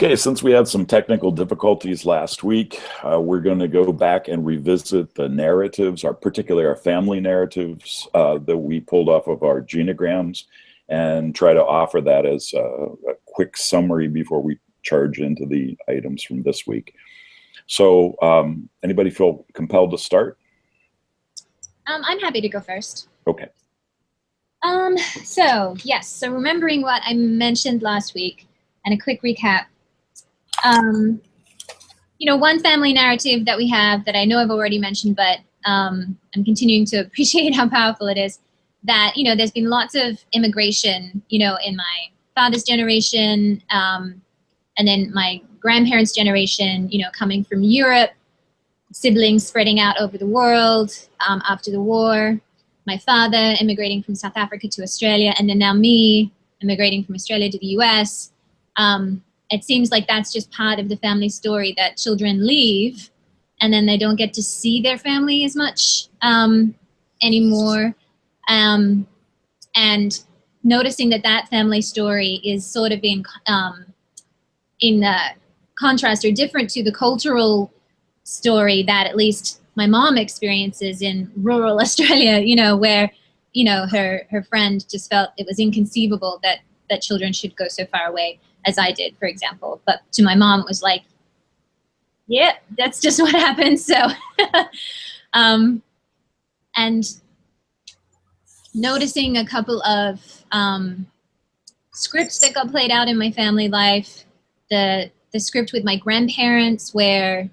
Okay, since we had some technical difficulties last week, we're going to go back and revisit the narratives, particularly our family narratives that we pulled off of our genograms, and try to offer that as a quick summary before we charge into the items from this week. So anybody feel compelled to start? I'm happy to go first. Okay. So remembering what I mentioned last week and a quick recap. One family narrative that we have that I know I've already mentioned, but I'm continuing to appreciate how powerful it is, that, there's been lots of immigration, in my father's generation, and then my grandparents' generation, coming from Europe, siblings spreading out over the world after the war, my father immigrating from South Africa to Australia, and then now me immigrating from Australia to the US. It seems like that's just part of the family story, that children leave and then they don't get to see their family as much anymore. And noticing that family story is sort of in contrast or different to the cultural story that at least my mom experiences in rural Australia, where, her friend just felt it was inconceivable that children should go so far away, as I did, for example. But to my mom, it was like, yeah, that's just what happens. So, and noticing a couple of scripts that got played out in my family life, the script with my grandparents, where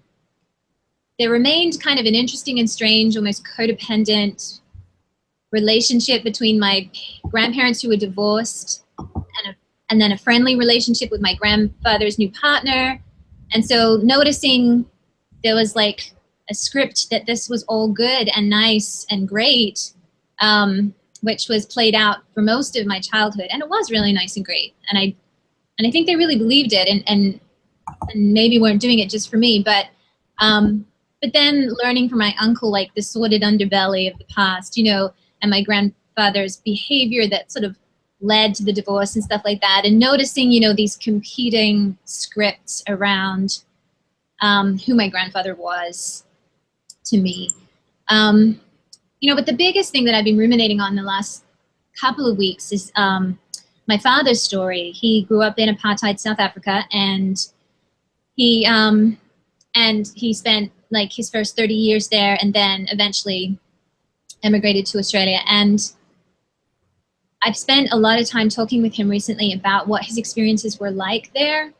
there remained kind of an interesting and strange, almost codependent relationship between my grandparents who were divorced, and then a friendly relationship with my grandfather's new partner. And so noticing there was like a script that this was all good and nice and great, which was played out for most of my childhood. And it was really nice and great. And I think they really believed it and maybe weren't doing it just for me. But then learning from my uncle, like the sordid underbelly of the past, and my grandfather's behavior that sort of led to the divorce and stuff like that, and noticing, these competing scripts around who my grandfather was to me. But the biggest thing that I've been ruminating on the last couple of weeks is my father's story. He grew up in apartheid South Africa, and he spent like his first 30 years there, and then eventually emigrated to Australia. And I've spent a lot of time talking with him recently about what his experiences were like there,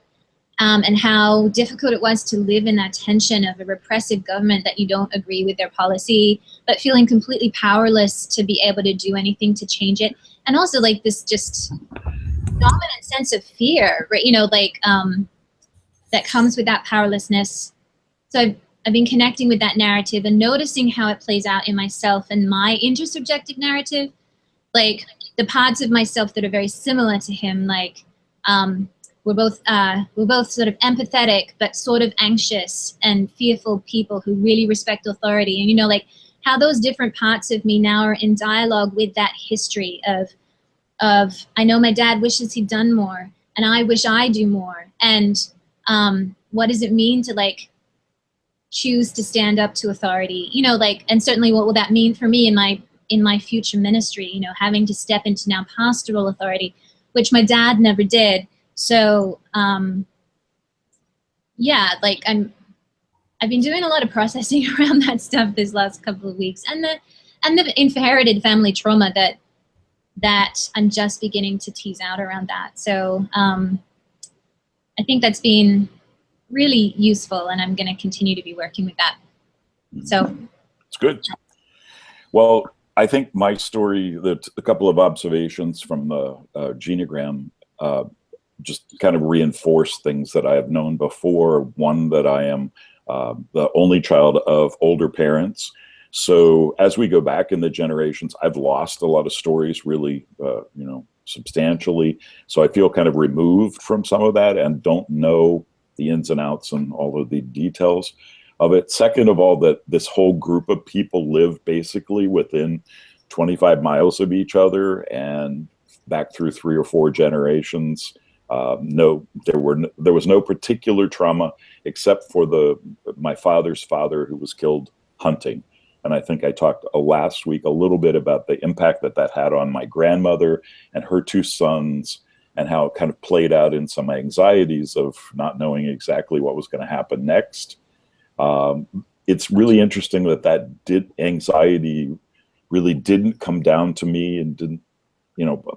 and how difficult it was to live in that tension of a repressive government that you don't agree with their policy, but feeling completely powerless to be able to do anything to change it. And also like this just dominant sense of fear, right? That comes with that powerlessness. So I've been connecting with that narrative and noticing how it plays out in myself and my intersubjective narrative, like the parts of myself that are very similar to him, like we're both sort of empathetic but sort of anxious and fearful people who really respect authority, and like how those different parts of me now are in dialogue with that history of I know my dad wishes he'd done more, and I wish I do more, and what does it mean to like choose to stand up to authority, and certainly what will that mean for me in my future ministry, having to step into now pastoral authority, which my dad never did. So, I've been doing a lot of processing around that stuff this last couple of weeks, and the inherited family trauma that I'm just beginning to tease out around that. So, I think that's been really useful, and I'm going to continue to be working with that. So, it's good. Well, I think my story, a couple of observations from the genogram just kind of reinforce things that I have known before. One, that I am the only child of older parents. So as we go back in the generations, I've lost a lot of stories really, substantially. So I feel kind of removed from some of that and don't know the ins and outs and all of the details of it. Second of all, that this whole group of people live basically within 25 miles of each other and back through 3 or 4 generations. No, there was no particular trauma except for my father's father, who was killed hunting. And I think I talked last week a little bit about the impact that had on my grandmother and her two sons, and how it kind of played out in some anxieties of not knowing exactly what was going to happen next. It's really interesting that anxiety really didn't come down to me and didn't,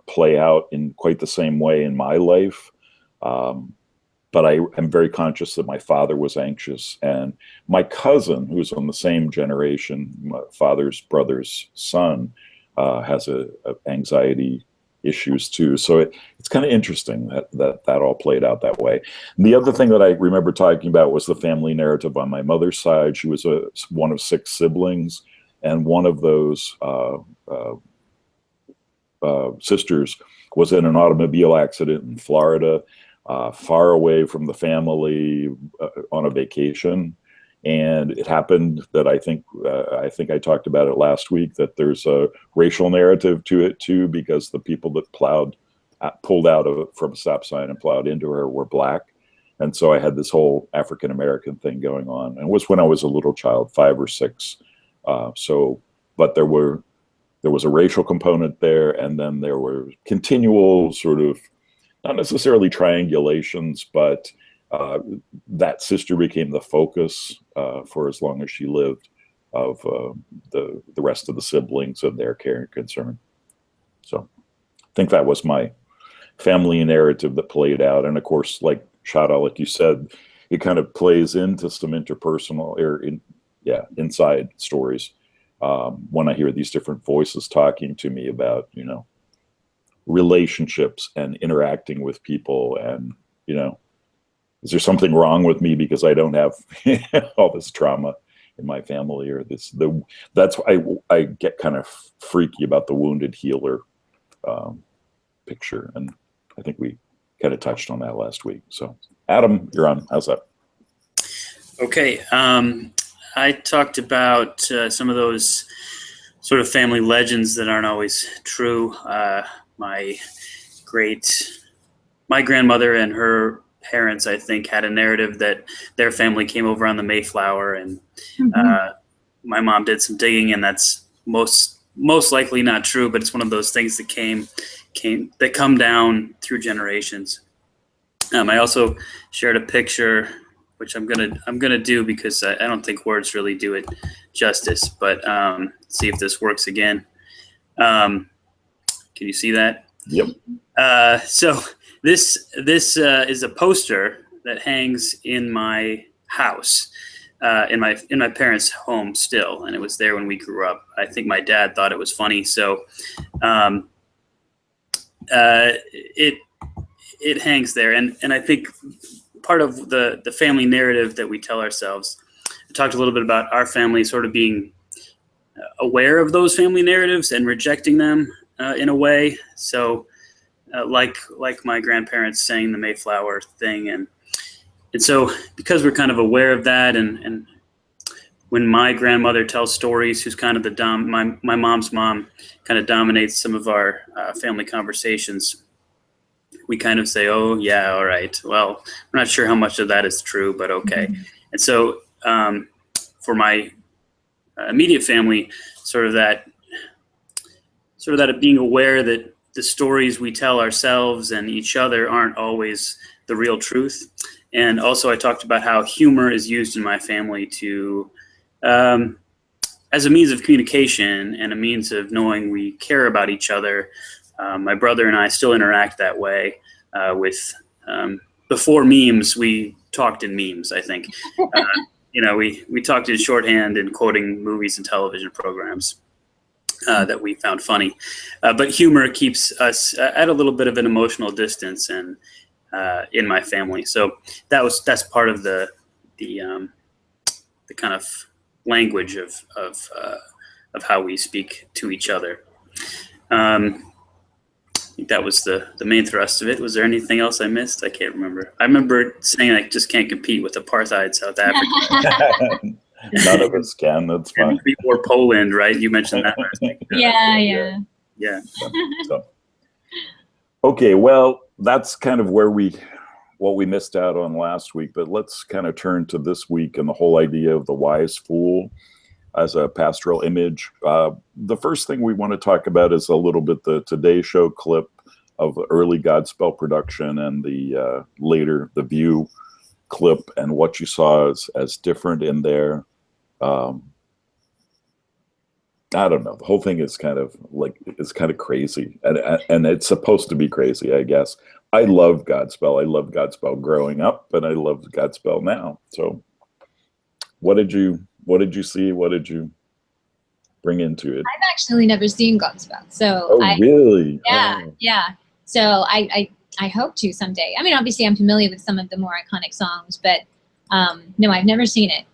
play out in quite the same way in my life. But I am very conscious that my father was anxious, and my cousin, who's on the same generation, my father's brother's son, has anxiety issues too. So it's kind of interesting that all played out that way. And the other thing that I remember talking about was the family narrative on my mother's side. She was one of 6 siblings, and one of those sisters was in an automobile accident in Florida, far away from the family, on a vacation. And it happened that I think I talked about it last week, that there's a racial narrative to it too, because the people that pulled out from a stop sign and plowed into her were black. And so I had this whole African American thing going on. And it was when I was a little child, 5 or 6. But there was a racial component there, and then there were continual sort of, not necessarily triangulations, but that sister became the focus for as long as she lived, of the rest of the siblings and their care and concern. So I think that was my family narrative that played out. And of course, like Shada, like you said, it kind of plays into some interpersonal inside stories. When I hear these different voices talking to me about, relationships and interacting with people, and, is there something wrong with me because I don't have all this trauma in my family, or that's why I get kind of freaky about the wounded healer picture. And I think we kind of touched on that last week. So Adam, you're on. How's that? Okay. I talked about some of those sort of family legends that aren't always true. My grandmother and her parents, I think, had a narrative that their family came over on the Mayflower, and my mom did some digging, and that's most likely not true, but it's one of those things that come down through generations. I also shared a picture, which I'm gonna do because I don't think words really do it justice. But see if this works again. Can you see that? Yep. So this is a poster that hangs in my house, in my parents' home still, and it was there when we grew up. I think my dad thought it was funny, so it hangs there, and I think part of the family narrative that we tell ourselves. I talked a little bit about our family sort of being aware of those family narratives and rejecting them in a way. So like my grandparents saying the Mayflower thing, and so because we're kind of aware of that, and when my grandmother tells stories, who's kind of my mom's mom kind of dominates some of our family conversations, we kind of say, oh yeah, all right, well, we're not sure how much of that is true, but okay. Mm-hmm. And so for my immediate family, sort of that being aware that the stories we tell ourselves and each other aren't always the real truth. And also I talked about how humor is used in my family to as a means of communication and a means of knowing we care about each other. My brother and I still interact that way before memes, we talked in memes, I think. We talked in shorthand and quoting movies and television programs that we found funny. But humor keeps us at a little bit of an emotional distance and in my family. So that's part of the kind of language of how we speak to each other. I think that was the main thrust of it. Was there anything else I missed? I can't remember. I remember saying I just can't compete with apartheid South Africa. None of us can. That's fine. Or Poland, right? You mentioned that. Yeah. So. Okay, well, that's kind of what we missed out on last week. But let's kind of turn to this week and the whole idea of the wise fool as a pastoral image. The first thing we want to talk about is a little bit the Today Show clip of the early Godspell production and the later The View clip, and what you saw as different in there. I don't know. The whole thing is kind of crazy, and it's supposed to be crazy, I guess. I love Godspell. I loved Godspell growing up, and I love Godspell now. So, what did you see? What did you bring into it? I've actually never seen Godspell, so really? Yeah. So I hope to someday. I mean, obviously, I'm familiar with some of the more iconic songs, but no, I've never seen it.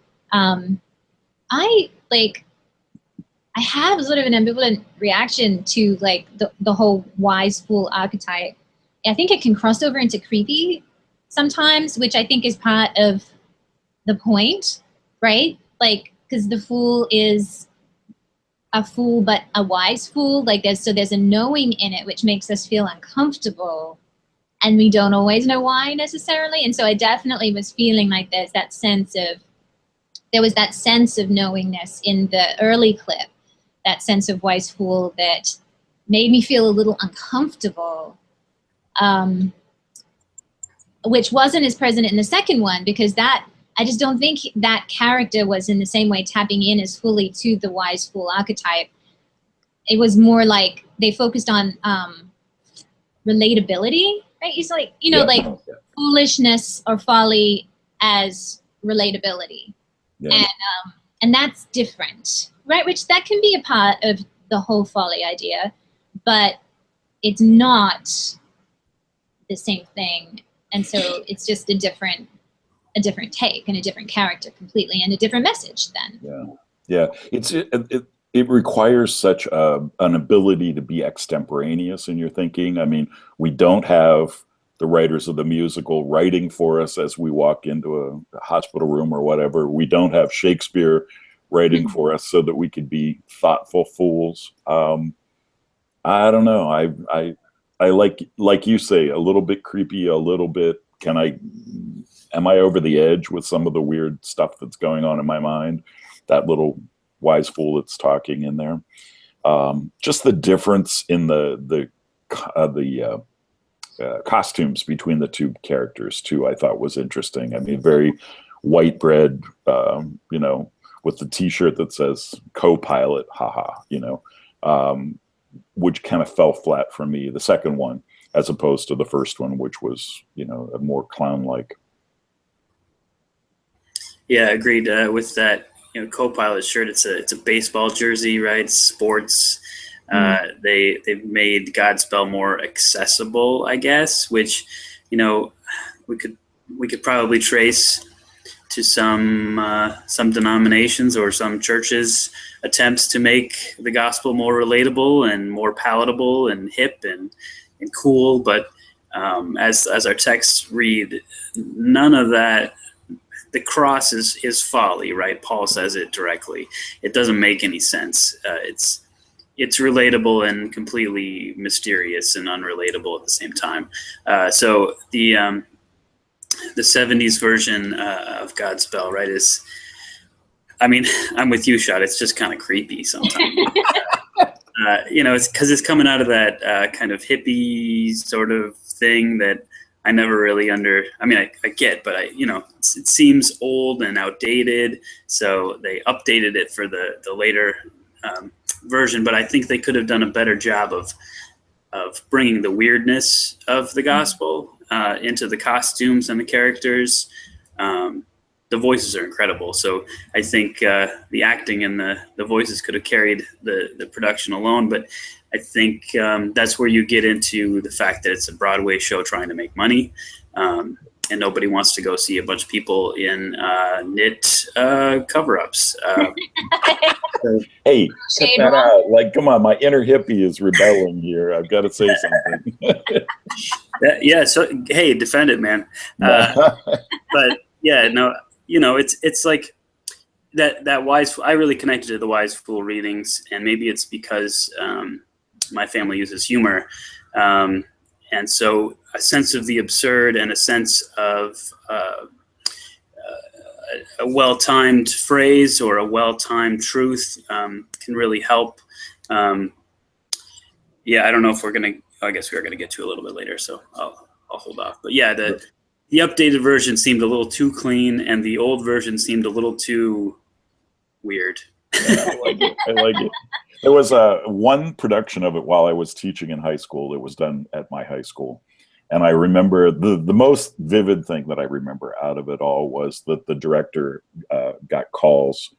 I have sort of an ambivalent reaction to like the whole wise fool archetype. I think it can cross over into creepy sometimes, which I think is part of the point, right? Like, because the fool is a fool, but a wise fool. Like there's a knowing in it, which makes us feel uncomfortable, and we don't always know why necessarily. And so I definitely was feeling like there was that sense of knowingness in the early clip, that sense of wise fool that made me feel a little uncomfortable, which wasn't as present in the second one, because I just don't think that character was in the same way tapping in as fully to the wise fool archetype. It was more like they focused on relatability, right? It's like, like foolishness or folly as relatability. Yeah. And that's different, right? Which that can be a part of the whole folly idea, but it's not the same thing. And so it's just a different take and a different character completely, and a different message then. Yeah. It requires such an ability to be extemporaneous in your thinking. I mean, we don't have the writers of the musical writing for us as we walk into a hospital room or whatever. We don't have Shakespeare writing for us so that we could be thoughtful fools. I don't know. I like you say, a little bit creepy, a little bit, am I over the edge with some of the weird stuff that's going on in my mind? That little wise fool that's talking in there. Just the difference in the costumes between the two characters too, I thought was interesting. I mean, very white bread, with the T-shirt that says co-pilot, haha, which kind of fell flat for me, the second one, as opposed to the first one, which was, a more clown-like. Yeah, agreed with that. Co-pilot shirt. It's a baseball jersey, right? Sports. They've made Godspell more accessible, I guess, which we could probably trace to some denominations or some churches' attempts to make the gospel more relatable and more palatable and hip and cool. But as our texts read, none of that. The cross is folly, right? Paul says it directly. It doesn't make any sense. It's relatable and completely mysterious and unrelatable at the same time. So the 70s version of Godspell, right, I'm with you, Shad. It's just kind of creepy sometimes. It's because it's coming out of that kind of hippie sort of thing that I never really I get, but it seems old and outdated. So they updated it for the later version, but I think they could have done a better job of bringing the weirdness of the gospel into the costumes and the characters. The voices are incredible. So I think the acting and the voices could have carried the production alone, but I think that's where you get into the fact that it's a Broadway show trying to make money, and nobody wants to go see a bunch of people in knit cover-ups. Hey, cut that out. Like, come on, my inner hippie is rebelling here. I've got to say something. Yeah, so, hey, defend it, man. But, yeah, no, it's like that wise. I really connected to the wise fool readings, and maybe it's because my family uses humor, and so a sense of the absurd and a sense of a well-timed phrase or a well-timed truth can really help. Yeah, I don't know if we're gonna. I guess we are gonna get to a little bit later, so I'll hold off. But yeah, the updated version seemed a little too clean, and the old version seemed a little too weird. I like it. I like it. There was one production of it while I was teaching in high school. It was done at my high school. And I remember the most vivid thing that I remember out of it all was that the director got calls,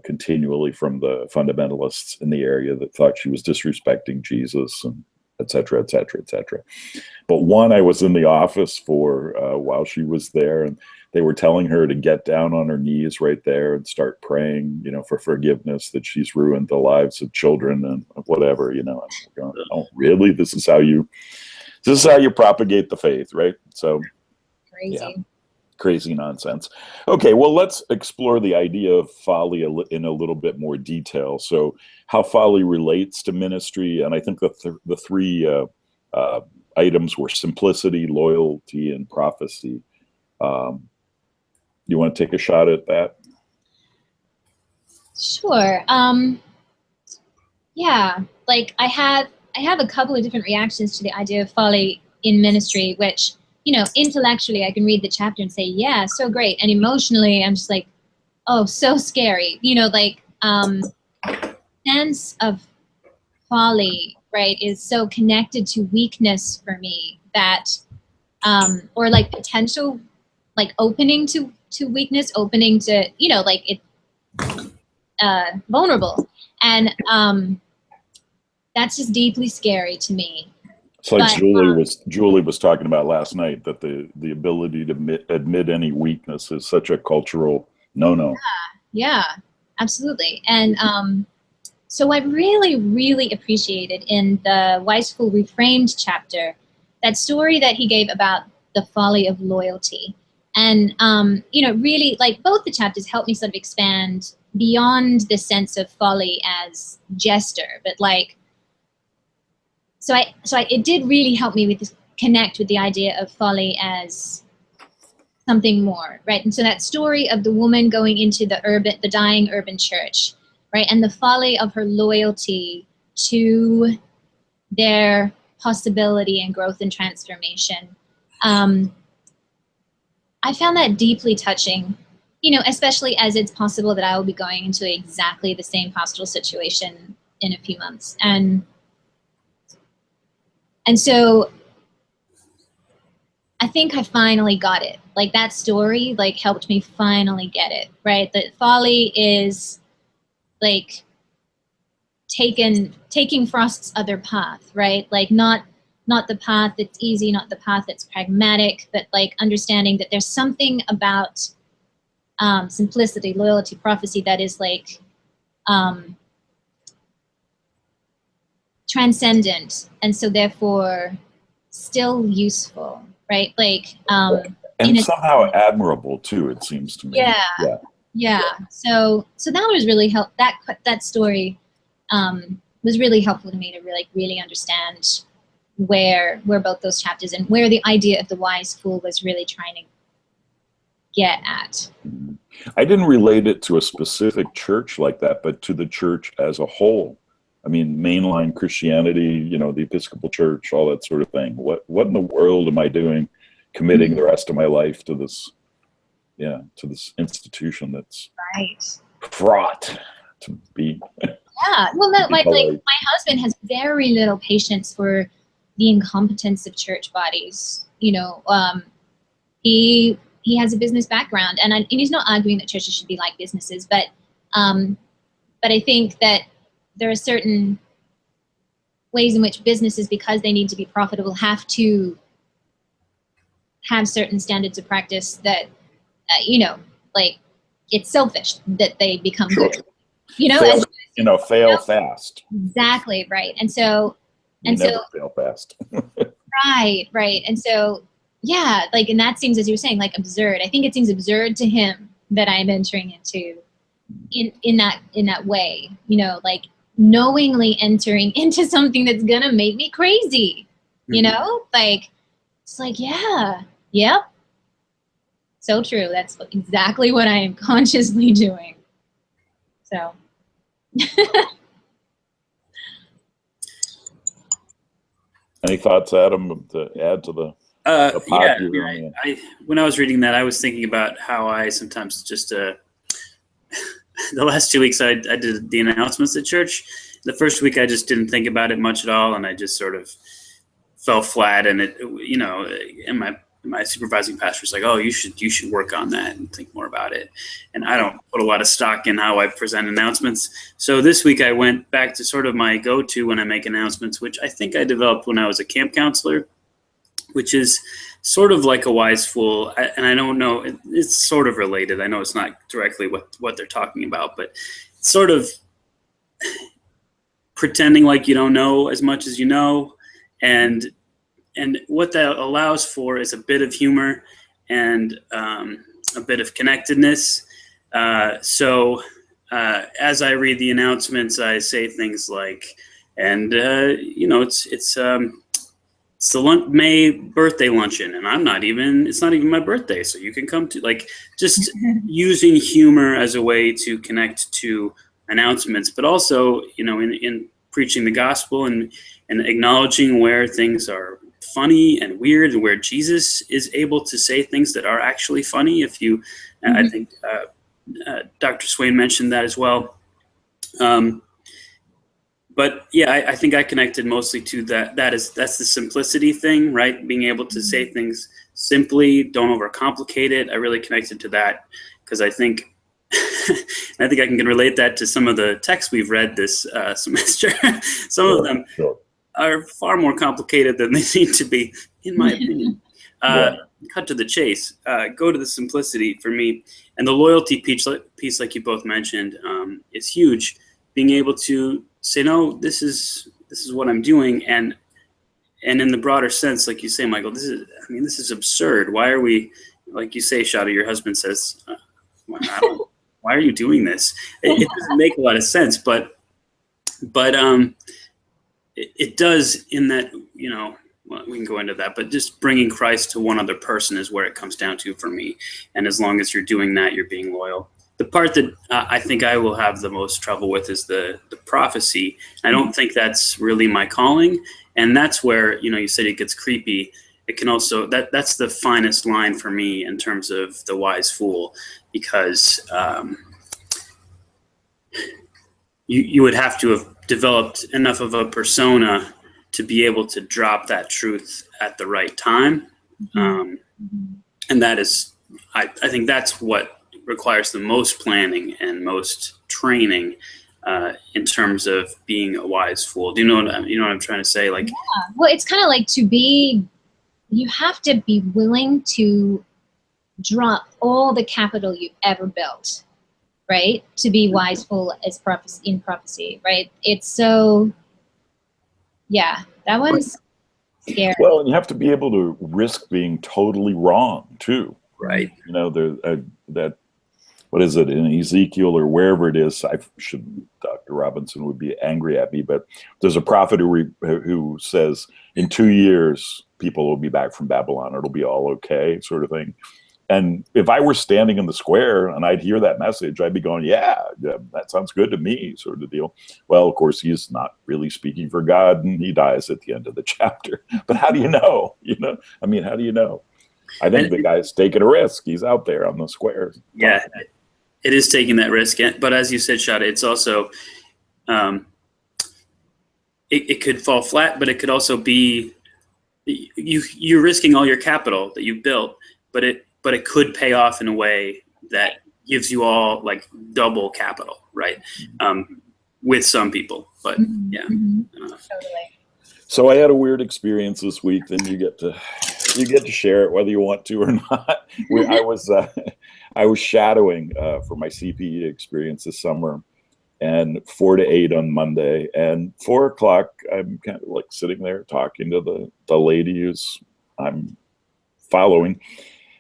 continually from the fundamentalists in the area that thought she was disrespecting Jesus, and et cetera, et cetera, et cetera. But one I was in the office for while she was there, and they were telling her to get down on her knees right there and start praying, for forgiveness, that she's ruined the lives of children and whatever, And I'm going, oh, really? This is how you propagate the faith, right? So Crazy. Yeah, crazy nonsense. Okay, well, let's explore the idea of folly in a little bit more detail. So how folly relates to ministry, and I think the three items were simplicity, loyalty, and prophecy. You want to take a shot at that? Sure. Yeah, like I have a couple of different reactions to the idea of folly in ministry, which, intellectually I can read the chapter and say, yeah, so great. And emotionally, I'm just like, oh, so scary. Sense of folly, right, is so connected to weakness for me that, or like potential, like opening to weakness, opening to, vulnerable. And that's just deeply scary to me. It's like Julie was talking about last night, that the ability to admit any weakness is such a cultural no-no. Yeah, absolutely. And so I really, really appreciated in the Wise Fool Reframed chapter that story that he gave about the folly of loyalty. And, really, like, both the chapters helped me sort of expand beyond the sense of folly as jester, but like, so it did really help me connect with the idea of folly as something more, right? And so that story of the woman going into the dying urban church, right, and the folly of her loyalty to their possibility and growth and transformation. I found that deeply touching, especially as it's possible that I will be going into exactly the same pastoral situation in a few months. And so I think I finally got it. Like, that story, like, helped me finally get it, right? That folly is like taking Frost's other path, right? Like, not the path that's easy, not the path that's pragmatic, but like understanding that there's something about simplicity, loyalty, prophecy that is like transcendent, and so therefore still useful, right? Like and somehow admirable too, it seems to me. Yeah. So that was really that story was really helpful to me to really understand where both those chapters and where the idea of the wise fool was really trying to get at. I didn't relate it to a specific church like that, but to the church as a whole. I mean, mainline Christianity, the Episcopal Church, all that sort of thing. What in the world am I doing, committing the rest of my life to this, to this institution that's fraught to be. Yeah, well, my husband has very little patience for the incompetence of church bodies. He has a business background, and he's not arguing that churches should be like businesses, but I think that there are certain ways in which businesses, because they need to be profitable, have to have certain standards of practice that, like, it's selfish that they become good. Fail fast. Exactly, right. And so never fail fast. Right. And so, yeah, like, and that seems, as you were saying, like, absurd. I think it seems absurd to him that I'm entering into in that way, like knowingly entering into something that's gonna make me crazy. you know, like, it's like, yeah, yep. So true. That's exactly what I am consciously doing. So. Any thoughts, Adam, to add to the pot yeah, here? I when I was reading that, I was thinking about how I sometimes just the last 2 weeks I did the announcements at church. The first week I just didn't think about it much at all, and I just sort of fell flat. And it, you know, and my supervising pastor was like, "Oh, you should work on that and think more about it." And I don't put a lot of stock in how I present announcements. So this week I went back to sort of my go-to when I make announcements, which I think I developed when I was a camp counselor, which is sort of like a wise fool. And I don't know, it's sort of related. I know it's not directly what they're talking about, but it's sort of pretending like you don't know as much as you know. And what that allows for is a bit of humor and a bit of connectedness. So as I read the announcements, I say things like, and you know, it's the May birthday luncheon, and it's not even my birthday, so you can come to, like, just using humor as a way to connect to announcements, but also, you know, in preaching the gospel and acknowledging where things are funny and weird, and where Jesus is able to say things that are actually funny. If you, I think Dr. Swain mentioned that as well. But yeah, I think I connected mostly to that's the simplicity thing, right? Being able to say things simply, don't overcomplicate it. I really connected to that because I think I can relate that to some of the texts we've read this semester. Some of them are far more complicated than they need to be, in my opinion. Cut to the chase. Go to the simplicity for me. And the loyalty piece, like you both mentioned, is huge. Being able to say, no, this is what I'm doing, and in the broader sense, like you say, Michael, this is absurd. Why are we, like you say, Shada, your husband says, why are you doing this? It doesn't make a lot of sense, but it does, in that, you know, well, we can go into that, but just bringing Christ to one other person is where it comes down to for me. And as long as you're doing that, you're being loyal. The part that I think I will have the most trouble with is the prophecy. I don't think that's really my calling. And that's where, you know, you said it gets creepy. It can also, that's the finest line for me in terms of the wise fool, because you would have to have developed enough of a persona to be able to drop that truth at the right time. And that is, I think that's what requires the most planning and most training in terms of being a wise fool. Do you know what I'm trying to say? Like, yeah. Well, it's kind of like you have to be willing to drop all the capital you've ever built, right? To be wiseful as in prophecy, right? It's so, yeah, that one's scary. Well, and you have to be able to risk being totally wrong too. Right. You know, that, what is it, in Ezekiel or wherever it is, Dr. Robinson would be angry at me, but there's a prophet who says in 2 years, people will be back from Babylon. It'll be all okay, sort of thing. And if I were standing in the square and I'd hear that message, I'd be going, yeah, that sounds good to me, sort of deal. Well, of course, he's not really speaking for God, and he dies at the end of the chapter. But how do you know? You know, I mean, how do you know? I think the guy's taking a risk. He's out there on the square. Yeah, it is taking that risk. But as you said, Shada, it's also, it could fall flat, but it could also be, you're risking all your capital that you built, but it could pay off in a way that gives you all like double capital, right? With some people, but yeah. Totally. So I had a weird experience this week. Then you get to share it whether you want to or not. I was shadowing for my CPE experience this summer, and 4 to 8 on Monday, and 4 o'clock I'm kind of like sitting there talking to the lady who's I'm following.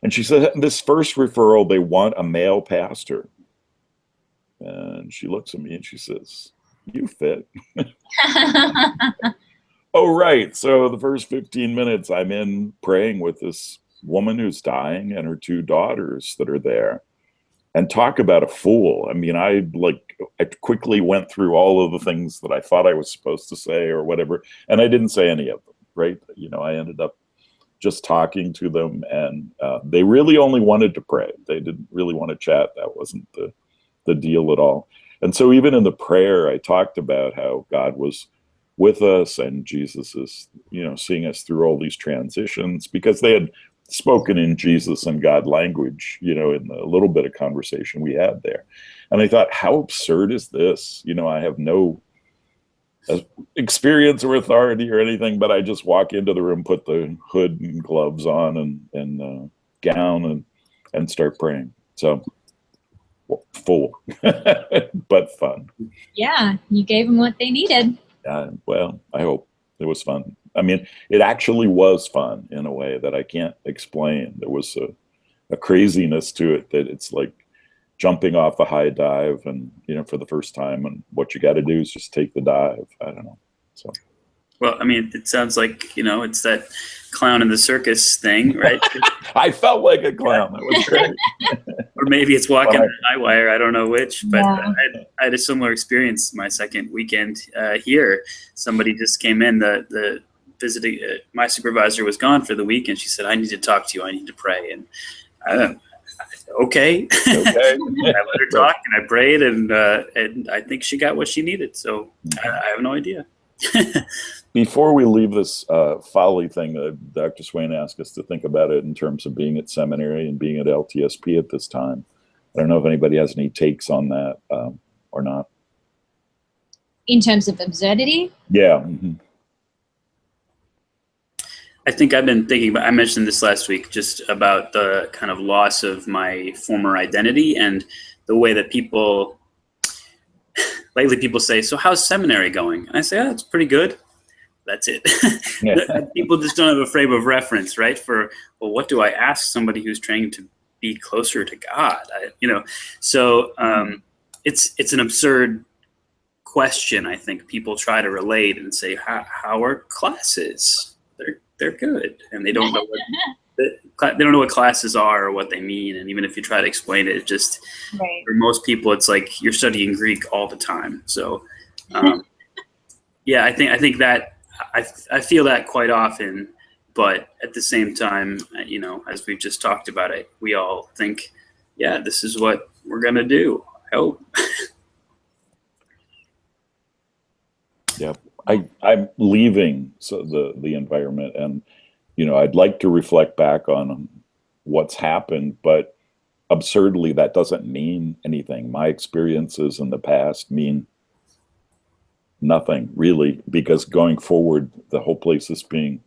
And she said, this first referral, they want a male pastor. And she looks at me and she says, you fit. Oh, right. So the first 15 minutes, I'm in praying with this woman who's dying and her two daughters that are there. And talk about a fool. I mean, I quickly went through all of the things that I thought I was supposed to say or whatever, and I didn't say any of them, right? You know, I ended up just talking to them, and they really only wanted to pray. They didn't really want to chat. That wasn't the deal at all. And so even in the prayer, I talked about how God was with us and Jesus is, you know, seeing us through all these transitions, because they had spoken in Jesus and God language, you know, in the little bit of conversation we had there. And I thought, how absurd is this? You know, I have no experience or authority or anything, but I just walk into the room, put the hood and gloves on and gown and start praying. So, well, full, but fun. Yeah, you gave them what they needed. Well, I hope it was fun. I mean, it actually was fun in a way that I can't explain. There was a craziness to it that it's like jumping off a high dive and, you know, for the first time, and what you got to do is just take the dive. I don't know. So. Well, I mean, it sounds like, you know, it's that clown in the circus thing, right? I felt like a clown. That was great. Or maybe it's walking the high wire. I don't know which, but Yeah. I had a similar experience my second weekend here. Somebody just came in, the visiting, my supervisor was gone for the week, and she said, I need to talk to you. I need to pray. And okay. Okay. I let her talk, and I prayed, and I think she got what she needed. So I have no idea. Before we leave this folly thing, Dr. Swain asked us to think about it in terms of being at seminary and being at LTSP at this time. I don't know if anybody has any takes on that or not. In terms of absurdity? Yeah. Mm-hmm. I think I've been thinking about, I mentioned this last week, just about the kind of loss of my former identity and the way that people, lately people say, so how's seminary going? And I say, oh, it's pretty good. That's it. Yeah. People just don't have a frame of reference, right? For, well, what do I ask somebody who's trying to be closer to God? So it's an absurd question. I think people try to relate and say, how are classes? They're good, and they don't know what classes are or what they mean. And even if you try to explain it, just Right. for most people, it's like you're studying Greek all the time. So, yeah, I think that I feel that quite often. But at the same time, you know, as we've just talked about it, we all think, yeah, this is what we're gonna do. I hope. Yep. I'm leaving the environment, and, you know, I'd like to reflect back on what's happened, but absurdly, that doesn't mean anything. My experiences in the past mean nothing really, because going forward, the whole place is being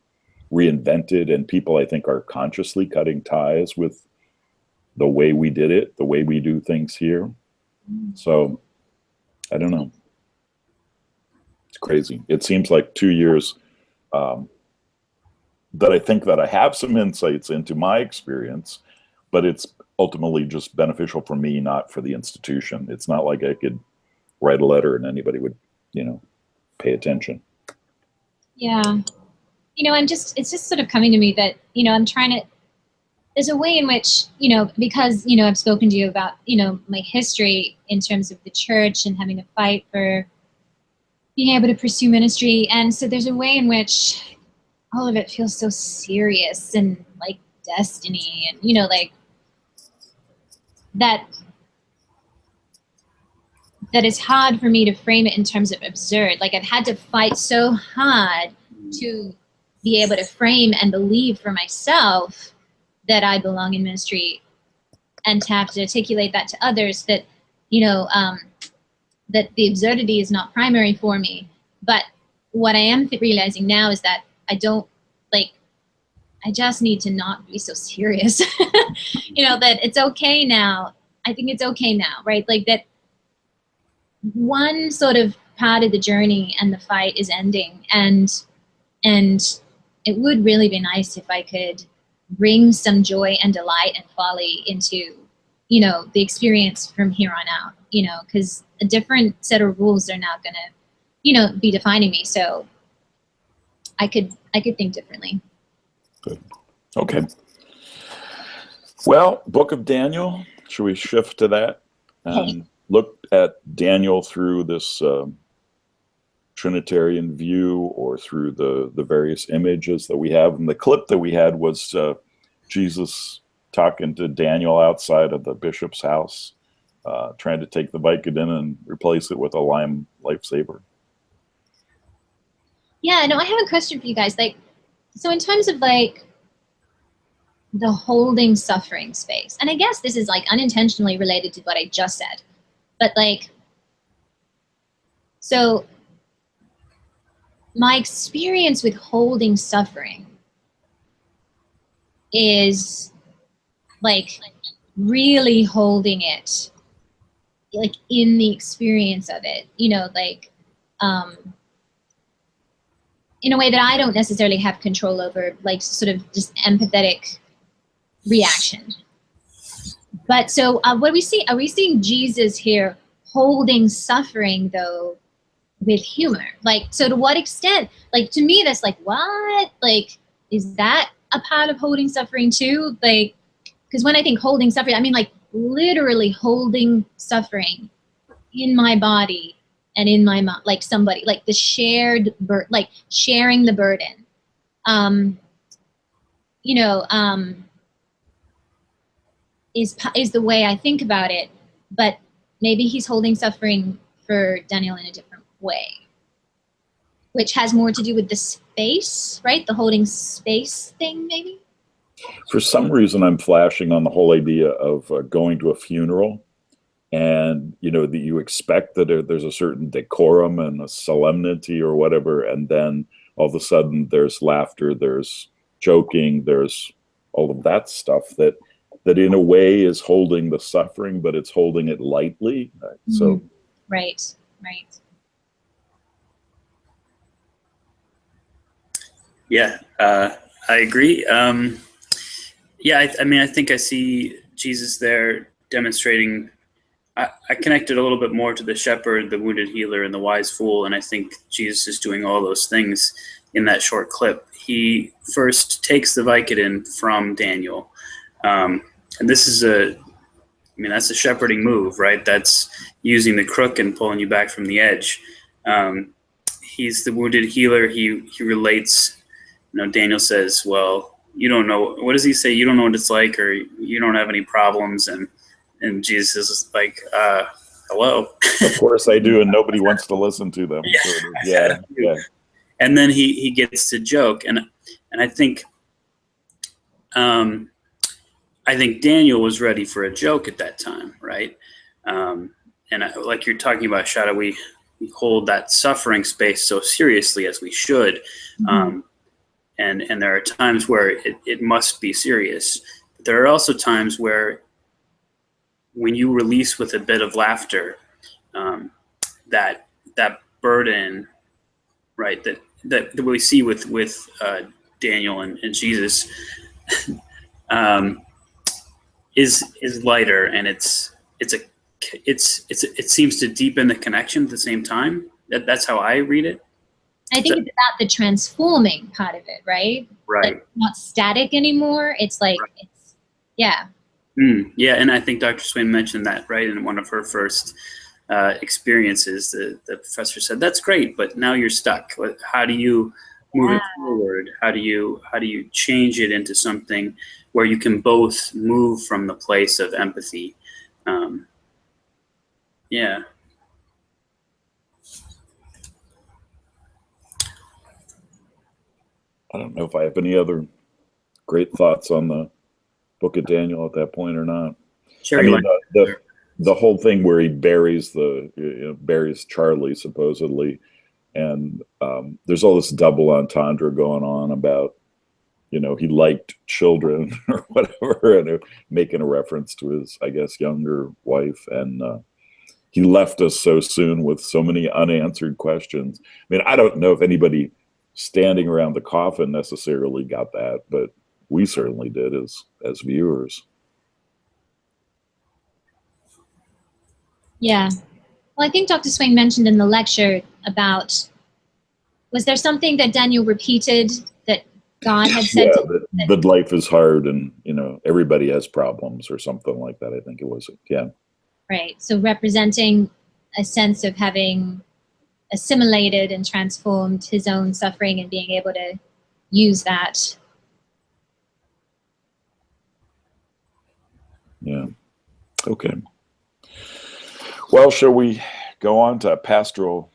reinvented, and people, I think, are consciously cutting ties with the way we did it, the way we do things here. So I don't know. It's crazy. It seems like 2 years that I think that I have some insights into my experience, but it's ultimately just beneficial for me, not for the institution. It's not like I could write a letter and anybody would, you know, pay attention. Yeah. You know, it's just sort of coming to me that, you know, there's a way in which, you know, because, you know, I've spoken to you about, you know, my history in terms of the church and having a fight for being able to pursue ministry. And so there's a way in which all of it feels so serious and like destiny, and, you know, like that is hard for me to frame it in terms of absurd. Like, I've had to fight so hard to be able to frame and believe for myself that I belong in ministry, and to have to articulate that to others, that, you know, that the absurdity is not primary for me. But what I am realizing now is that I just need to not be so serious. You know, that it's okay now. I think it's okay now, right? Like, that one sort of part of the journey and the fight is ending, and it would really be nice if I could bring some joy and delight and folly into, you know, the experience from here on out, you know, because a different set of rules are now going to, you know, be defining me. So I could think differently. Good. Okay. Well, Book of Daniel, should we shift to that and look at Daniel through this Trinitarian view, or through the various images that we have? And the clip that we had was Jesus talking to Daniel outside of the bishop's house, trying to take the Vicodin and replace it with a lime lifesaver. Yeah, no, I have a question for you guys. Like, so in terms of like the holding suffering space, and I guess this is like unintentionally related to what I just said, but like, so my experience with holding suffering is like really holding it, like in the experience of it, you know, like in a way that I don't necessarily have control over, like sort of just empathetic reaction. But so what do we see? Are we seeing Jesus here holding suffering though with humor? Like, so to what extent? Like, to me, that's like, what? Like, is that a part of holding suffering too? Like, because when I think holding suffering, I mean like literally holding suffering in my body and in my mind, like somebody, like the shared like sharing the burden. You know, is the way I think about it, but maybe he's holding suffering for Daniel in a different way, which has more to do with the space, right? The holding space thing, maybe? For some reason, I'm flashing on the whole idea of going to a funeral, and you know that you expect that there's a certain decorum and a solemnity or whatever, and then all of a sudden there's laughter, there's joking, there's all of that stuff that in a way is holding the suffering, but it's holding it lightly. So right. Yeah, I agree. Yeah, I mean, I think I see Jesus there demonstrating. I connected a little bit more to the shepherd, the wounded healer, and the wise fool, and I think Jesus is doing all those things in that short clip. He first takes the Vicodin from Daniel, and this is that's a shepherding move, right? That's using the crook and pulling you back from the edge. He's the wounded healer. He relates. You know, Daniel says, "Well, you don't know, what does he say? You don't know what it's like, or you don't have any problems." And Jesus is like, hello. Of course I do, and nobody wants to listen to them. Yeah. And then he gets to joke, and I think Daniel was ready for a joke at that time, right? Like you're talking about, Shada, we hold that suffering space so seriously, as we should. Mm-hmm. And there are times where it must be serious. But there are also times where when you release with a bit of laughter, that burden, right, that we see with Daniel and Jesus, is lighter, and it seems to deepen the connection at the same time. That's how I read it. I think it's about the transforming part of it, right? Right. Like, not static anymore. It's like, right. Yeah. Yeah, and I think Dr. Swain mentioned that, right, in one of her first experiences. The professor said, "That's great, but now you're stuck. How do you move it forward? How do you change it into something where you can both move from the place of empathy?" Yeah. I don't know if I have any other great thoughts on the Book of Daniel at that point or not. Sure. I mean, the whole thing where he buries buries Charlie supposedly, and there's all this double entendre going on about, you know, he liked children or whatever, and making a reference to his, I guess, younger wife, and he left us so soon with so many unanswered questions. I mean, I don't know if anybody standing around the coffin necessarily got that, but we certainly did as viewers. Yeah. Well, I think Dr. Swain mentioned in the lecture about was there something that Daniel repeated that God had said? Yeah, that life is hard, and everybody has problems, or something like that. I think it was. Yeah. Right. So representing a sense of having assimilated and transformed his own suffering and being able to use that. Yeah. Okay. Well, shall we go on to pastoral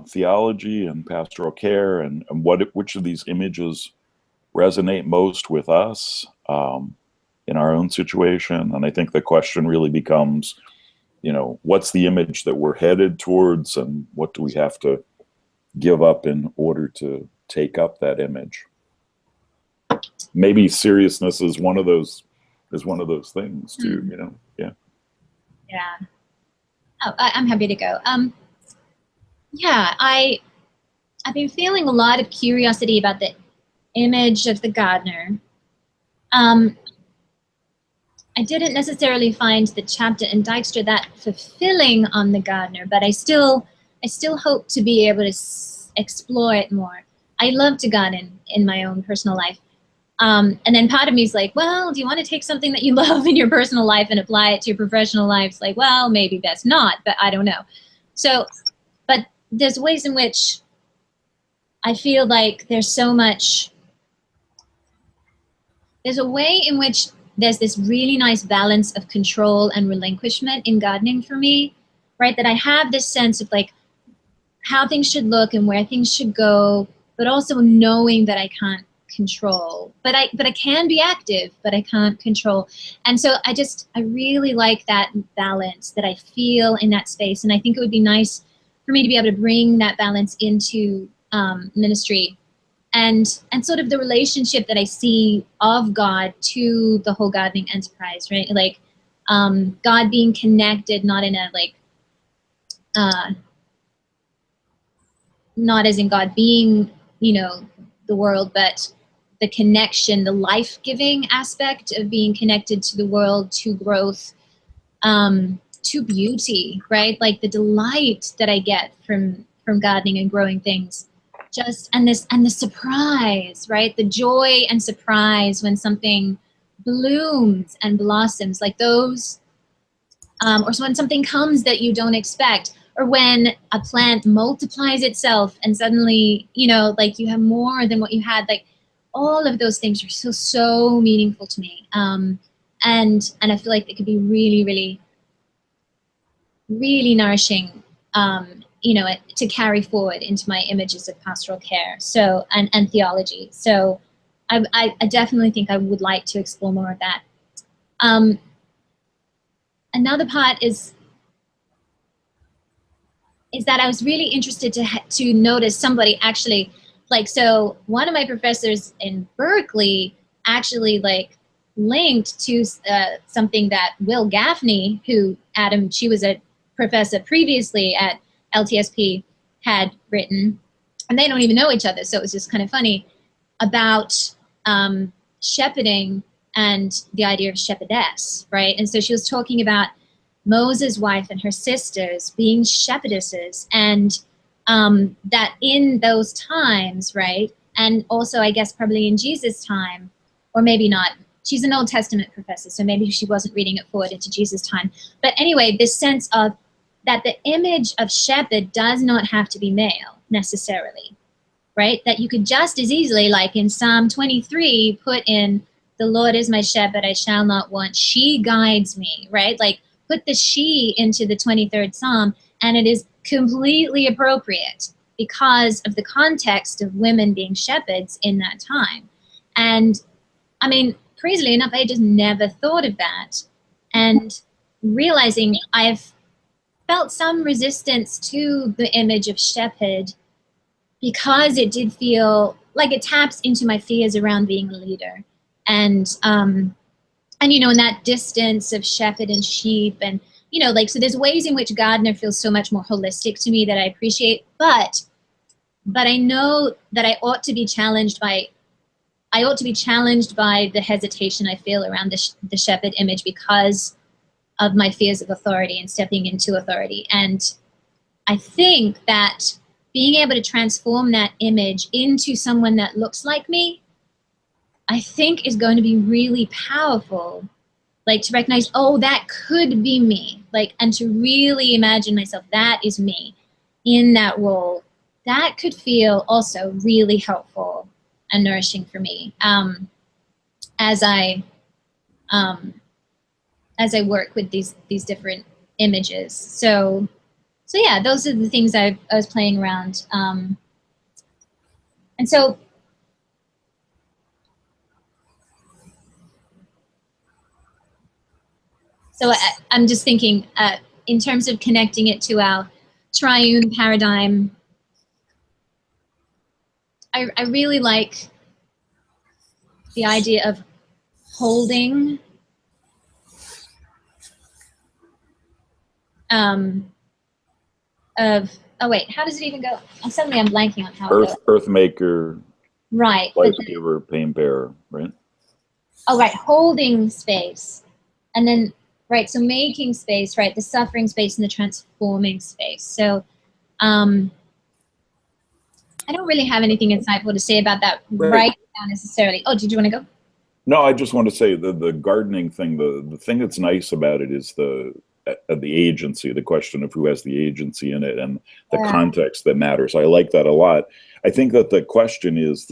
theology and pastoral care, and which of these images resonate most with us in our own situation? And I think the question really becomes, what's the image that we're headed towards, and what do we have to give up in order to take up that image? Maybe seriousness is one of those things too. Yeah. Oh, I'm happy to go. Yeah, I've been feeling a lot of curiosity about the image of the gardener. I didn't necessarily find the chapter in Dykstra that fulfilling on the gardener, but I still hope to be able to explore it more. I love to garden in my own personal life. And then part of me is like, well, do you want to take something that you love in your personal life and apply it to your professional life? It's like, well, maybe best not, but I don't know. So, but there's ways in which I feel like there's a way in which there's this really nice balance of control and relinquishment in gardening for me, right? That I have this sense of like how things should look and where things should go, but also knowing that I can't control, but I can be active, but I can't control. And so I really like that balance that I feel in that space. And I think it would be nice for me to be able to bring that balance into ministry and sort of the relationship that I see of God to the whole gardening enterprise, right? Like God being connected, not in a like, not as in God being, the world, but the connection, the life-giving aspect of being connected to the world, to growth, to beauty, right? Like the delight that I get from gardening and growing things, and the surprise, right? The joy and surprise when something blooms and blossoms, like those, or when something comes that you don't expect, or when a plant multiplies itself and suddenly, like you have more than what you had, like all of those things are so meaningful to me. And I feel like it could be really, really, really nourishing, to carry forward into my images of pastoral care. So, and theology. So I definitely think I would like to explore more of that. Another part is that I was really interested to notice somebody actually, like, so one of my professors in Berkeley actually like linked to something that Will Gaffney, who she was a professor previously at LTSP, had written, and they don't even know each other, so it was just kind of funny, about shepherding and the idea of shepherdess, right? And so she was talking about Moses' wife and her sisters being shepherdesses, and that in those times, right, and also I guess probably in Jesus' time, or maybe not, she's an Old Testament professor, so maybe she wasn't reading it forward into Jesus' time, but anyway, this sense of that the image of shepherd does not have to be male necessarily, right? That you could just as easily, like in Psalm 23, put in, the Lord is my shepherd, I shall not want, she guides me, right? Like put the she into the 23rd Psalm, and it is completely appropriate because of the context of women being shepherds in that time. And I mean, crazily enough, I just never thought of that. And realizing I've felt some resistance to the image of shepherd because it did feel like it taps into my fears around being a leader. And in that distance of shepherd and sheep, and so there's ways in which gardener feels so much more holistic to me that I appreciate, but I know that I ought to be challenged by the hesitation I feel around the shepherd image because of my fears of authority and stepping into authority. And I think that being able to transform that image into someone that looks like me, I think is going to be really powerful. Like to recognize, oh, that could be me. Like, and to really imagine myself, that is me in that role. That could feel also really helpful and nourishing for me as I work with these different images. So yeah, those are the things I was playing around. And so I'm just thinking in terms of connecting it to our triune paradigm, I really like the idea of holding oh wait, how does it even go? Suddenly I'm blanking on how it goes. Earth maker, right? life giver, pain bearer, right? Oh, right, holding space, and then right, so making space, right, the suffering space and the transforming space. So I don't really have anything insightful to say about that right now necessarily. Oh, did you want to go? No, I just want to say the gardening thing, the thing that's nice about it is the agency, the question of who has the agency in it and the context that matters. I like that a lot. I think that the question is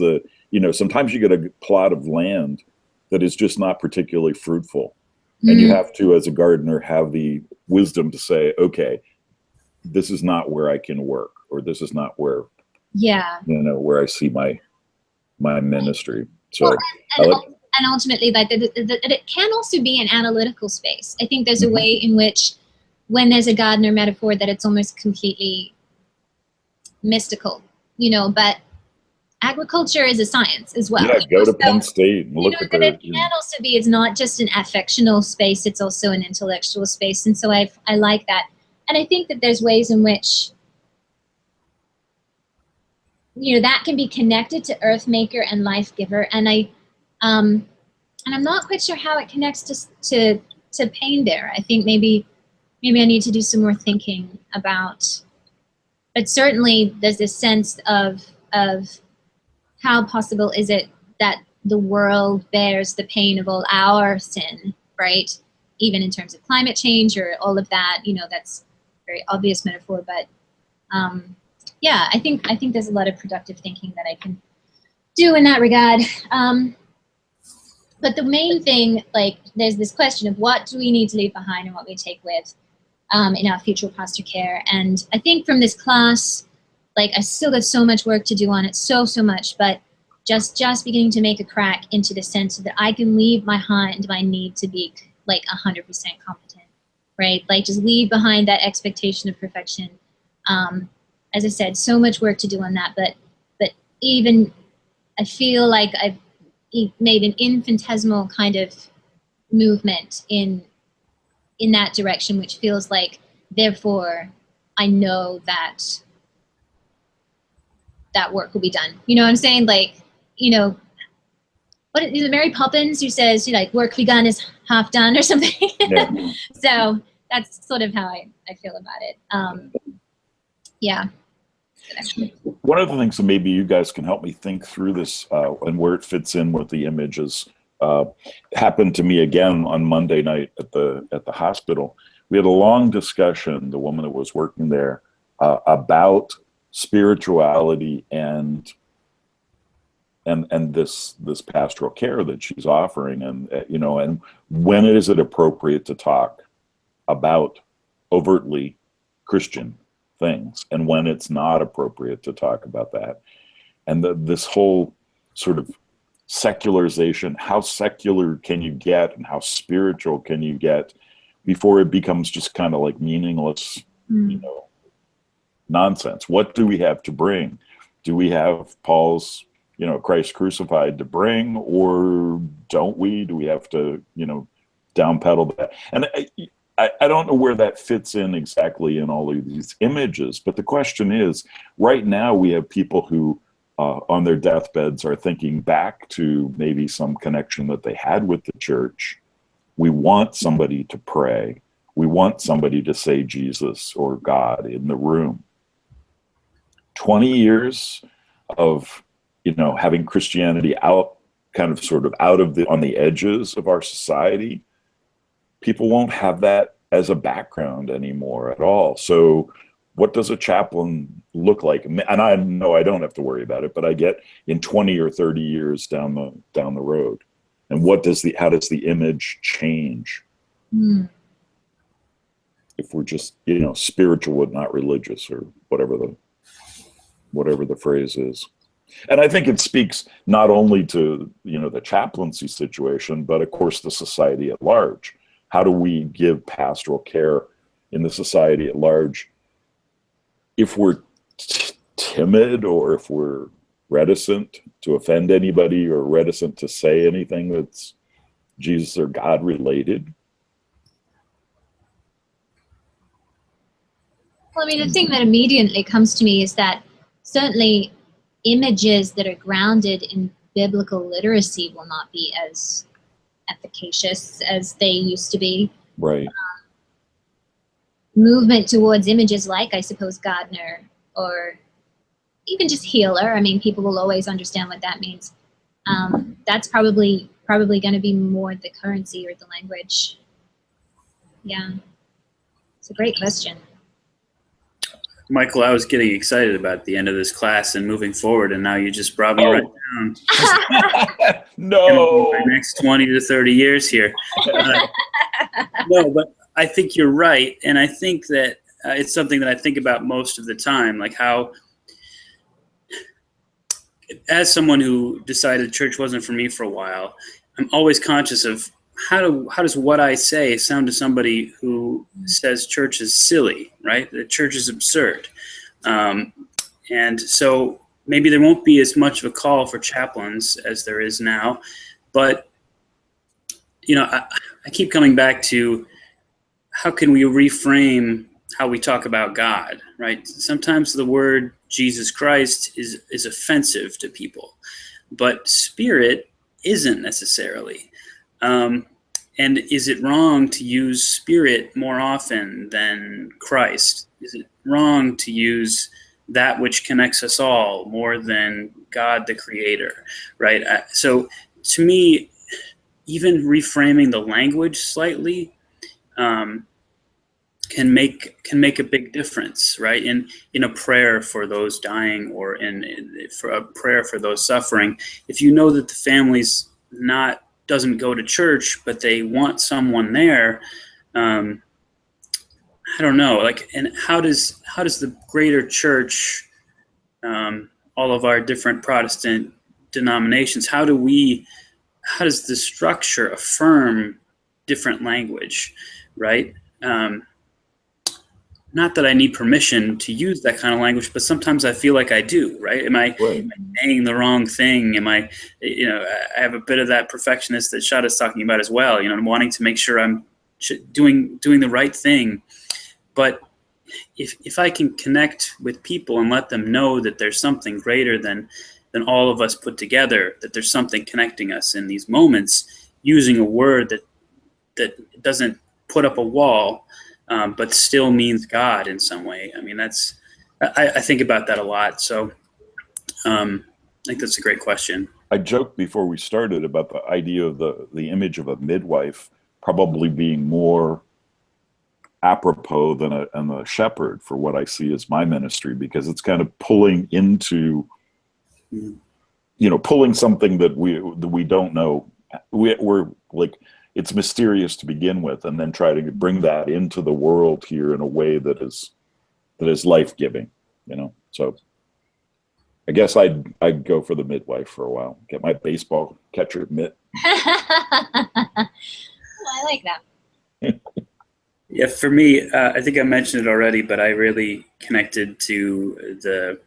sometimes you get a plot of land that is just not particularly fruitful. And you have to, as a gardener, have the wisdom to say, okay, this is not where I can work, or this is not where, where I see my ministry. So, and ultimately, like it can also be an analytical space. I think there's a way in which, when there's a gardener metaphor, that it's almost completely mystical, but agriculture is a science as well. Yeah, go to Penn State and look at that it can also be, it's not just an affectional space, it's also an intellectual space. And so I like that. And I think that there's ways in which, that can be connected to Earth Maker and Life Giver. And I'm not quite sure how it connects to Pain Bearer. I think maybe I need to do some more thinking about, but certainly there's this sense of how possible is it that the world bears the pain of all our sin, right? Even in terms of climate change or all of that, that's a very obvious metaphor. But yeah, I think there's a lot of productive thinking that I can do in that regard. But the main thing, like, there's this question of what do we need to leave behind and what we take with in our future pastor care. And I think from this class, like, I still got so much work to do on it, so much, but just beginning to make a crack into the sense that I can leave behind my need to be like 100% competent, right? Like, just leave behind that expectation of perfection. As I said, so much work to do on that, but even I feel like I've made an infinitesimal kind of movement in that direction, which feels like, therefore, I know that work will be done. You know what I'm saying? Like, what is it, Mary Poppins, who says, work begun is half done or something? Yeah. So that's sort of how I feel about it. Yeah. One of the things that maybe you guys can help me think through this and where it fits in with the images happened to me again on Monday night at the hospital. We had a long discussion, the woman that was working there, about spirituality and this pastoral care that she's offering, and and when is it appropriate to talk about overtly Christian things, and when it's not appropriate to talk about that, and this whole sort of secularization. How secular can you get, and how spiritual can you get before it becomes just kind of like meaningless, nonsense? What do we have to bring? Do we have Paul's, Christ crucified to bring, or don't we? Do we have to, downpedal that? And I don't know where that fits in exactly in all of these images, but the question is, right now we have people who on their deathbeds are thinking back to maybe some connection that they had with the church. We want somebody to pray. We want somebody to say Jesus or God in the room. 20 years of, having Christianity out, kind of sort of out of on the edges of our society, people won't have that as a background anymore at all. So what does a chaplain look like? And I know I don't have to worry about it, but I get in 20 or 30 years down the road. And how does the image change? Mm. If we're just, spiritual but not religious, or whatever the phrase is. And I think it speaks not only to, the chaplaincy situation, but of course the society at large. How do we give pastoral care in the society at large if we're timid, or if we're reticent to offend anybody, or reticent to say anything that's Jesus or God related? Well, I mean, the thing that immediately comes to me is that certainly images that are grounded in biblical literacy will not be as efficacious as they used to be. Right. Movement towards images like, I suppose, Gardner, or even just healer. I mean, people will always understand what that means. That's probably going to be more the currency or the language. Yeah, it's a great question. Michael, I was getting excited about the end of this class and moving forward, and now you just brought me right down. No. The next 20 to 30 years here. No, but I think you're right, and I think that it's something that I think about most of the time, like how, as someone who decided church wasn't for me for a while, I'm always conscious of how does what I say sound to somebody who says church is silly, right? That church is absurd. And so maybe there won't be as much of a call for chaplains as there is now. But, I keep coming back to how can we reframe how we talk about God, right? Sometimes the word Jesus Christ is offensive to people, but spirit isn't necessarily. And is it wrong to use spirit more often than Christ? Is it wrong to use that which connects us all more than God the Creator, right? So to me, even reframing the language slightly can make a big difference, right? In a prayer for those dying, or for a prayer for those suffering. If you know that the family's doesn't go to church, but they want someone there, I don't know, and how does the greater church, all of our different Protestant denominations, how does the structure affirm different language, right? Not that I need permission to use that kind of language, but sometimes I feel like I do, right? Am I saying the wrong thing? Am I, I have a bit of that perfectionist that Shada's talking about as well, I'm wanting to make sure I'm doing the right thing. But if I can connect with people and let them know that there's something greater than all of us put together, that there's something connecting us in these moments, using a word that doesn't put up a wall, but still means God in some way. I mean, I think about that a lot. So I think that's a great question. I joked before we started about the idea of the image of a midwife probably being more apropos than a shepherd for what I see as my ministry, because it's kind of pulling into, pulling something that we don't know. We're like, it's mysterious to begin with, and then try to bring that into the world here in a way that is life-giving, So I guess I'd go for the midwife for a while. Get my baseball catcher mitt. I like that. Yeah, for me, I think I mentioned it already, but I really connected to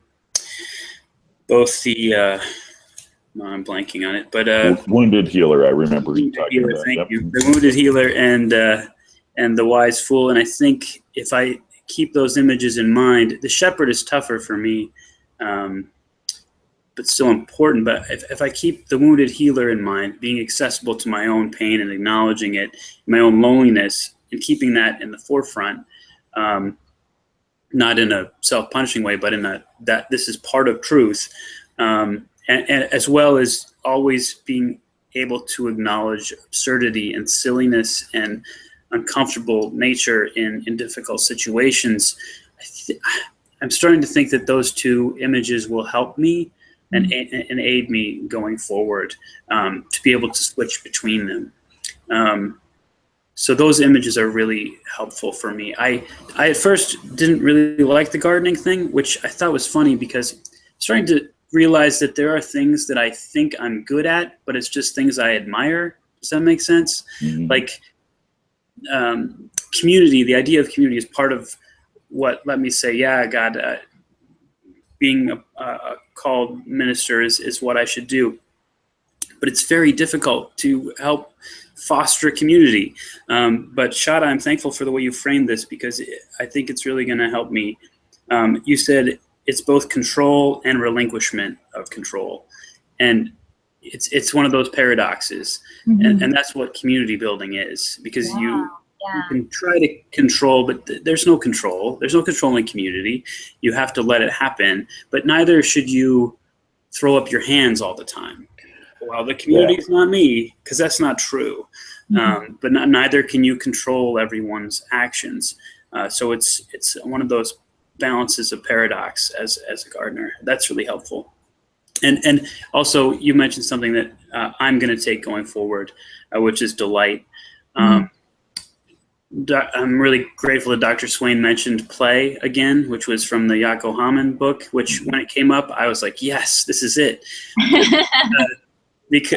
I'm blanking on it, but Wounded Healer. I remember you talking about. Thank you. The Wounded Healer and the Wise Fool. And I think if I keep those images in mind, the shepherd is tougher for me, but still important. But if I keep the Wounded Healer in mind, being accessible to my own pain and acknowledging it, my own loneliness, and keeping that in the forefront, not in a self-punishing way, but in a that this is part of truth, and as well as always being able to acknowledge absurdity and silliness and uncomfortable nature in difficult situations. I'm starting to think that those two images will help me and aid me going forward, to be able to switch between them. So those images are really helpful for me. I at first didn't really like the gardening thing, which I thought was funny because I'm starting to realize that there are things that I think I'm good at, but it's just things I admire. Does that make sense? Mhm. Like community, the idea of community is part of what let me say, yeah, God, being a called minister is what I should do. But it's very difficult to help foster community. But Shada, I'm thankful for the way you framed this because I think it's really going to help me. You said it's both control and relinquishment of control. And it's one of those paradoxes. Mhm. And that's what community building is, because Wow. you Yeah. can try to control, but there's no control. There's no control in community. You have to let it happen, but neither should you throw up your hands all the time. Well, the community is not me, because that's not true. But neither can you control everyone's actions. So it's one of those balances of paradox as a gardener. That's really helpful. And also you mentioned something that I'm going to take going forward, which is delight. I'm really grateful that Dr. Swain mentioned play again, which was from the Yaakov Haman book, which when it came up, I was like, yes, this is it.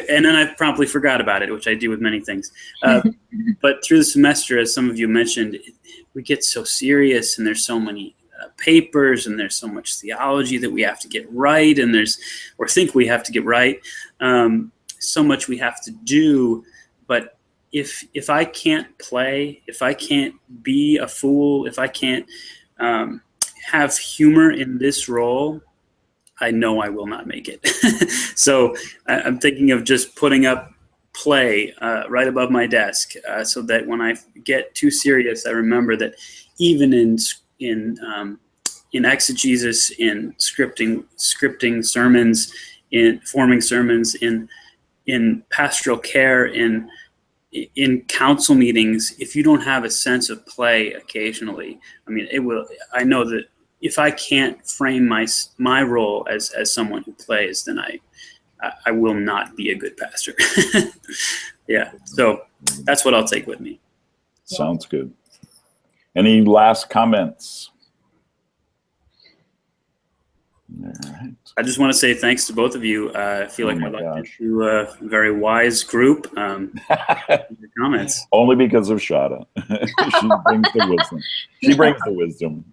And then I promptly forgot about it, which I do with many things. But through the semester, as some of you mentioned, we get so serious, and there's so many papers, and there's so much theology that we have to get right, and or think we have to get right. So much we have to do, but if I can't play, if I can't be a fool, if I can't have humor in this role, I know I will not make it. So I'm thinking of just putting up play right above my desk, so that when I get too serious, I remember that even in exegesis, in scripting sermons, in forming sermons, in pastoral care, in council meetings, if you don't have a sense of play occasionally, I mean, I know that if I can't frame my role as someone who plays, then I will not be a good pastor. Yeah. So that's what I'll take with me. Sounds good. Any last comments? All right. I just want to say thanks to both of you. I feel like my I left gosh. you a very wise group. Your comments. Only because of Shada. She brings the wisdom. She brings the wisdom.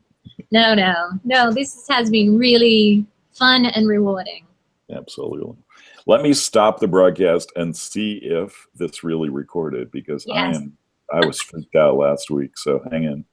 No, this has been really fun and rewarding. Absolutely. Let me stop the broadcast and see if this really recorded, because Yes. I was freaked out last week. So hang in.